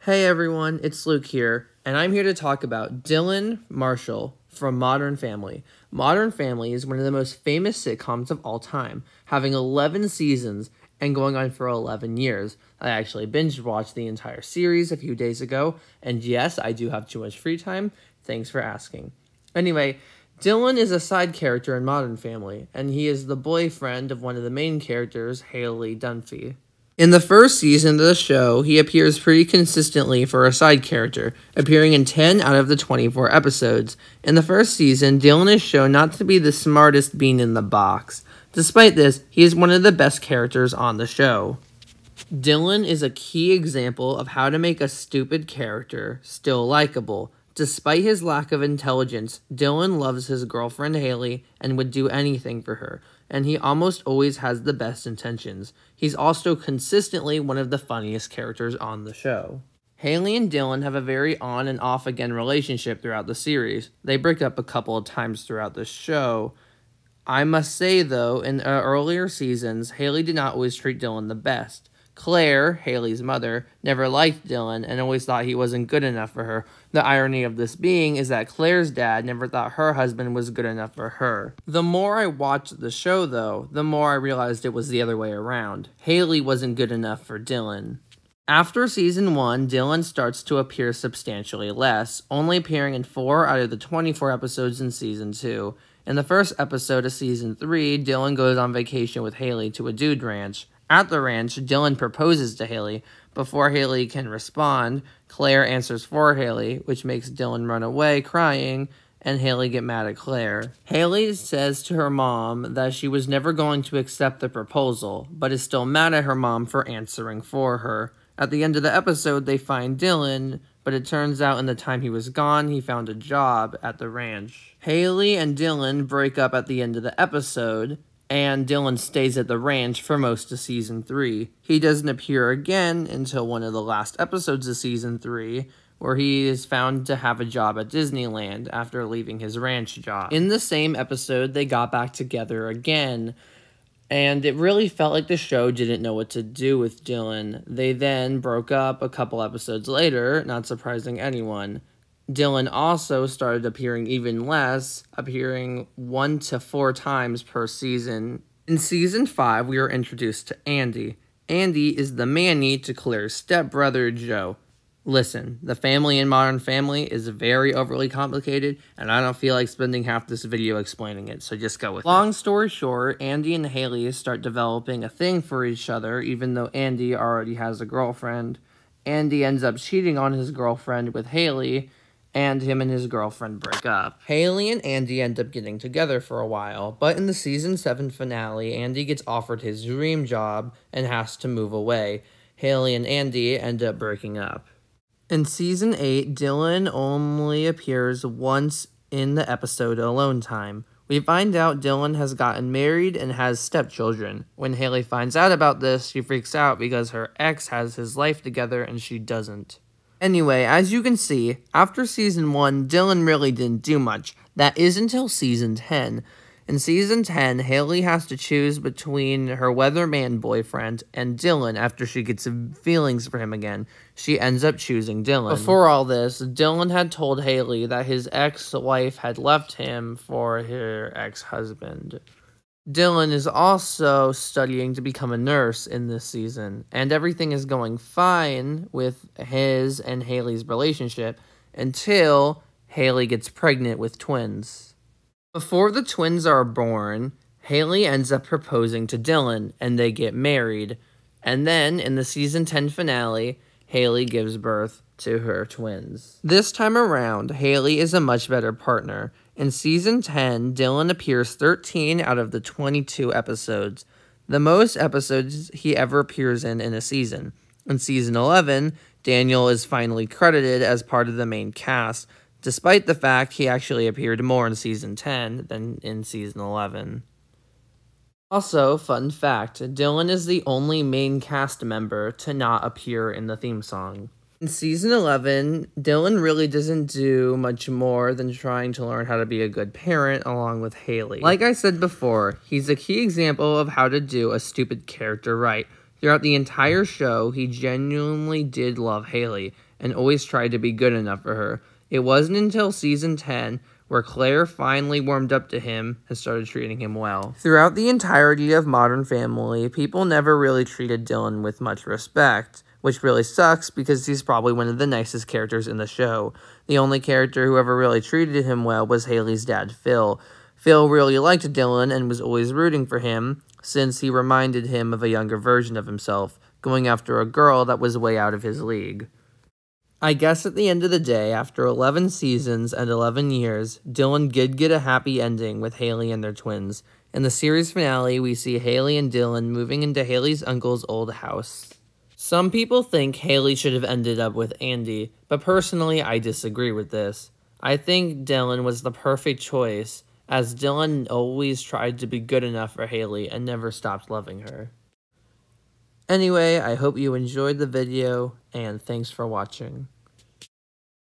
Hey everyone, it's Luke here, and I'm here to talk about Dylan Marshall from Modern Family. Modern Family is one of the most famous sitcoms of all time, having 11 seasons and going on for 11 years. I actually binge-watched the entire series a few days ago, and yes, I do have too much free time. Thanks for asking. Anyway, Dylan is a side character in Modern Family, and he is the boyfriend of one of the main characters, Haley Dunphy. In the first season of the show, he appears pretty consistently for a side character, appearing in 10 out of the 24 episodes. In the first season, Dylan is shown not to be the smartest bean in the box. Despite this, he is one of the best characters on the show. Dylan is a key example of how to make a stupid character still likable. Despite his lack of intelligence, Dylan loves his girlfriend Haley and would do anything for her, and he almost always has the best intentions. He's also consistently one of the funniest characters on the show. Haley and Dylan have a very on and off again relationship throughout the series. They break up a couple of times throughout the show. I must say though, in earlier seasons, Haley did not always treat Dylan the best. Claire, Haley's mother, never liked Dylan and always thought he wasn't good enough for her. The irony of this being is that Claire's dad never thought her husband was good enough for her. The more I watched the show, though, the more I realized it was the other way around. Haley wasn't good enough for Dylan. After season 1, Dylan starts to appear substantially less, only appearing in 4 out of the 24 episodes in season 2. In the first episode of season 3, Dylan goes on vacation with Haley to a dude ranch. At the ranch, Dylan proposes to Haley. Before Haley can respond, Claire answers for Haley, which makes Dylan run away crying, and Haley get mad at Claire. Haley says to her mom that she was never going to accept the proposal, but is still mad at her mom for answering for her. At the end of the episode, they find Dylan, but it turns out in the time he was gone, he found a job at the ranch. Haley and Dylan break up at the end of the episode, and Dylan stays at the ranch for most of season 3. He doesn't appear again until one of the last episodes of season 3, where he is found to have a job at Disneyland after leaving his ranch job. In the same episode, they got back together again, and it really felt like the show didn't know what to do with Dylan. They then broke up a couple episodes later, not surprising anyone. Dylan also started appearing even less, appearing 1 to 4 times per season. In season 5, we are introduced to Andy. Andy is the Manny to Claire's stepbrother, Joe. Listen, the family in Modern Family is very overly complicated, and I don't feel like spending half this video explaining it, so just go with it. Long story short, Andy and Haley start developing a thing for each other, even though Andy already has a girlfriend. Andy ends up cheating on his girlfriend with Haley, and him and his girlfriend break up. Haley and Andy end up getting together for a while, but in the season 7 finale, Andy gets offered his dream job and has to move away. Haley and Andy end up breaking up. In season 8, Dylan only appears once in the episode Alone Time. We find out Dylan has gotten married and has stepchildren. When Haley finds out about this, she freaks out because her ex has his life together and she doesn't. Anyway, as you can see, after season 1, Dylan really didn't do much. That is until season 10. In season 10, Haley has to choose between her weatherman boyfriend and Dylan after she gets feelings for him again. She ends up choosing Dylan. Before all this, Dylan had told Haley that his ex-wife had left him for her ex-husband. Dylan is also studying to become a nurse in this season, and everything is going fine with his and Haley's relationship until Haley gets pregnant with twins. Before the twins are born, Haley ends up proposing to Dylan, and they get married. And then, in the season 10 finale, Haley gives birth to her twins. This time around, Haley is a much better partner. In season 10, Dylan appears 13 out of the 22 episodes, the most episodes he ever appears in a season. In season 11, Daniel is finally credited as part of the main cast, despite the fact he actually appeared more in season 10 than in season 11. Also, fun fact, Dylan is the only main cast member to not appear in the theme song. In season 11, Dylan really doesn't do much more than trying to learn how to be a good parent along with Haley. Like I said before, he's a key example of how to do a stupid character right. Throughout the entire show, he genuinely did love Haley and always tried to be good enough for her. It wasn't until season 10 where Claire finally warmed up to him and started treating him well. Throughout the entirety of Modern Family, people never really treated Dylan with much respect, which really sucks because he's probably one of the nicest characters in the show. The only character who ever really treated him well was Haley's dad, Phil. Phil really liked Dylan and was always rooting for him, since he reminded him of a younger version of himself, going after a girl that was way out of his league. I guess at the end of the day, after 11 seasons and 11 years, Dylan did get a happy ending with Haley and their twins. In the series finale, we see Haley and Dylan moving into Haley's uncle's old house. Some people think Haley should have ended up with Andy, but personally I disagree with this. I think Dylan was the perfect choice, as Dylan always tried to be good enough for Haley and never stopped loving her. Anyway, I hope you enjoyed the video, and thanks for watching.